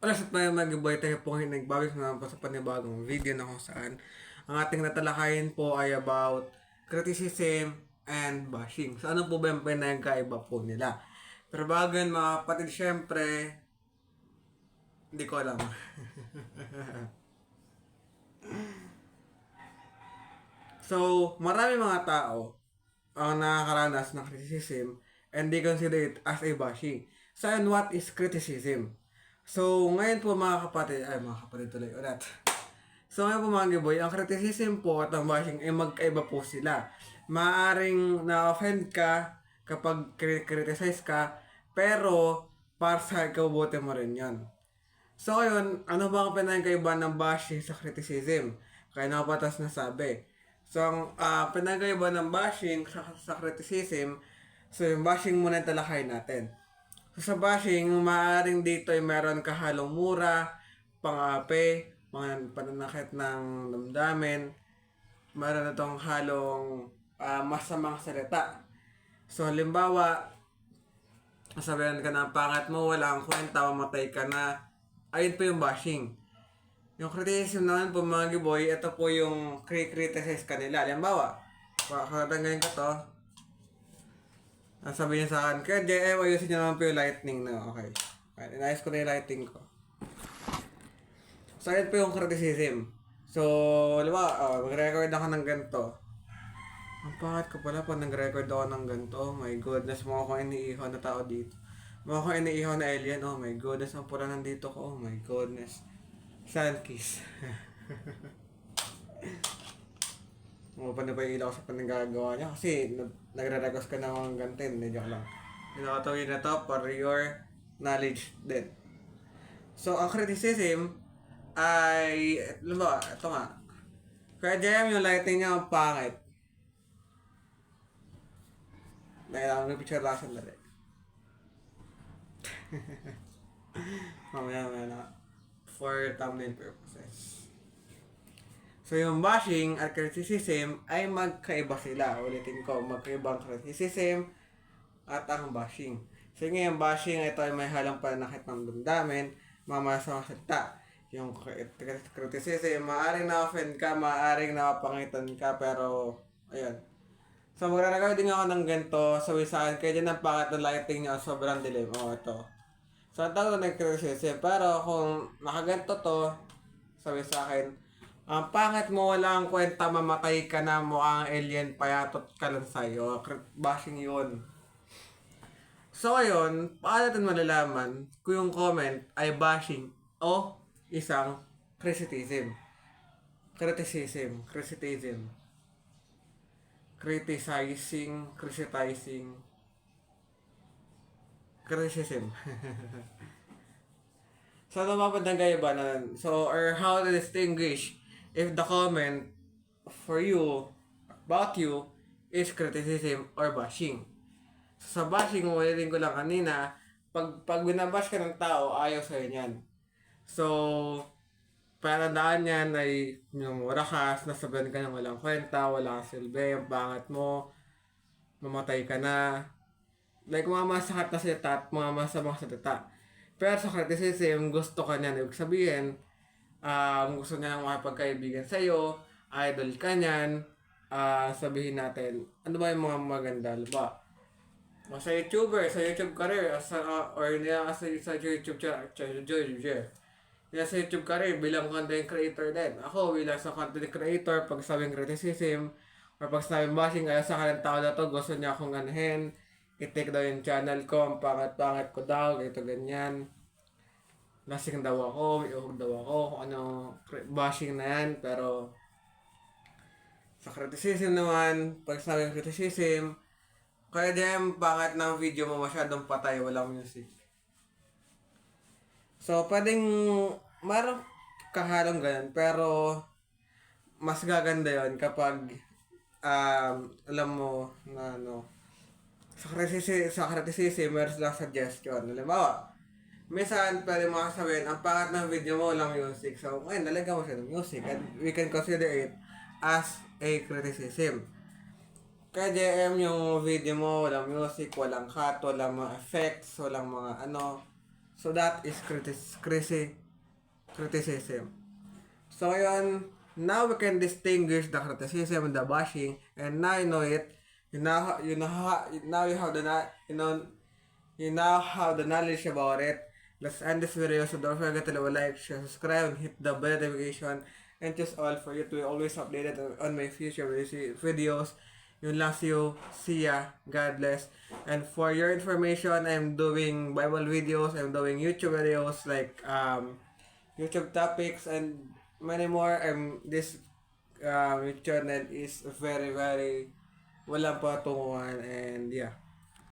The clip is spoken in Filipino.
Alas at may mag-iboy tayo po ngayon nagbabalik naman po sa panibagong video na kung saan ang ating natalakayin po ay about criticism and bashing. So ano po ba yung pinagkaiba po nila? Pero bago yun mga kapatid, syempre, hindi ko alam. So, marami mga tao ang nakakaranas ng criticism and they consider it as a bashing. So, and what is criticism? So, ngayon po mga kapatid tuloy ulit. So, ngayon po mga giboy, ang criticism po at ang bashing ay magkaiba po sila. Maaring na-offend ka kapag criticize ka, pero para sa ikabubuti mo rin yan. So, ayun, ano ba ang pinagkaiba ng bashing sa criticism? Kaya nakapatas na sabi. So, ang pinagkaiba ng bashing sa criticism, so yung bashing muna talakay natin. So, sa bashing, maaaring dito ay meron kahalong mura, pang-ape, mga pananakit ng damdamin, meron na itong halong masamang salita. So, halimbawa, sabihan ka na pangat mo, wala kang kwenta, mamatay ka na, ayun po yung bashing. Yung criticism naman po mga giboy, ito po yung criticize kanila. Halimbawa, kakatanggalin ka to, sabi niya sa akin, kaya JM, ayusin niya naman po yung lightning na, okay. Inayos ko na yung lighting ko. So, ayun po yung criticism. So, halimbawa, mag-record ako ng ganito. Ang pangat ko pala pag nag-record ako ng ganito. Oh my goodness, mukha ko iniihaw na tao dito. Mukha ko iniihaw na alien. Oh my goodness, ang pula nandito ko. Oh my goodness. Sun kiss. Umupan na pa yung ilaw sa panagagawa niya. Kasi nagre-request ka na mga ganito. Hindi, joke lang. Pinakatawin na to for your knowledge din. So, ang criticism ay, alam ba, ito nga. Kaya JM yung lighting niya ang pangit. Kailangan may picture lang sandali. Mamaya na. For thumbnail purposes. So yung bashing at criticism ay magkaiba sila. Ulitin ko, magkaiba ang criticism at ang bashing. So ngayon, bashing ito ay may halang pananakit ng damdamin, mamasama salita. Yung criticism, maaaring na-offend ka, maaaring napangitan ka, pero ayun. So, magre-record din ako ng ganito. Sabi sa akin, kaya dyan ang pangat ng lighting niya, sobrang dilim. O, ito. So, ang tawag na nag-criticism. Pero, kung nakaganto to, sabi sa akin, ang pangat mo, walang kwenta, mamatay ka na, mukhang alien, payatot ka lang sa'yo. Bashing yun. So, ayun, paano natin malalaman kung yung comment ay bashing o isang criticism? Criticizing. Criticism. So, ano mapagdagay ba nun? So, or how to distinguish if the comment for you, about you, is criticism or bashing? So, sa bashing, ulitin ko lang kanina, pag binabash ka ng tao, ayaw sa'yo niyan. So, palatandaan yan ay minumura ka, nasabihan ka ng walang kwenta, walang silbi, ang pangat mo, mamatay ka na. Like, mga masakat na salita at mga masamang salita. Pero sa criticism, gusto ka niyan. Ibig sabihin, gusto niya ng makipagkaibigan sa'yo, idol ka niyan, sabihin natin, ano ba yung mga maganda? Ba? Sa YouTuber, sa YouTube career, or niya sa YouTube channel, yan sa YouTube career, bilang content creator din. Ako, bilang sa content creator, pag sabing criticism, or pag sabing bashing, kaya sa kanang tao na to, gusto niya akong anahin, i-take daw yung channel ko, ang pangat-pangat ko daw, ganito ganyan. Lasing daw ako, may uhog daw ako, kung ano, bashing na yan, pero sa criticism naman, pag sabing criticism, kaya diyan pangat ng video mo masyadong patay, walang music. So, pwedeng marang kahalong ganun, pero mas gaganda yon kapag alam mo na sa criticism, meron lang suggestion. Halimbawa, minsan pwede mo sabihin, ang pangat ng video mo walang music. So, ngayon, nalagyan mo siya ng music and we can consider it as a criticism. Kaya JM yung video mo, walang music, walang cut, walang mga effects, walang mga ano. So that is criticism. So ngayon, now we can distinguish the criticism and the bashing, and now you know it. Now you have you now have the knowledge about it. Let's end this video. So don't forget to leave a like, share, subscribe, and hit the bell notification, and just all for you to be always updated on my future videos. Yun lang, see you. See ya. God bless. And for your information, I'm doing Bible videos. I'm doing YouTube videos like YouTube topics and many more. This channel is very walang patunguhan, and yeah.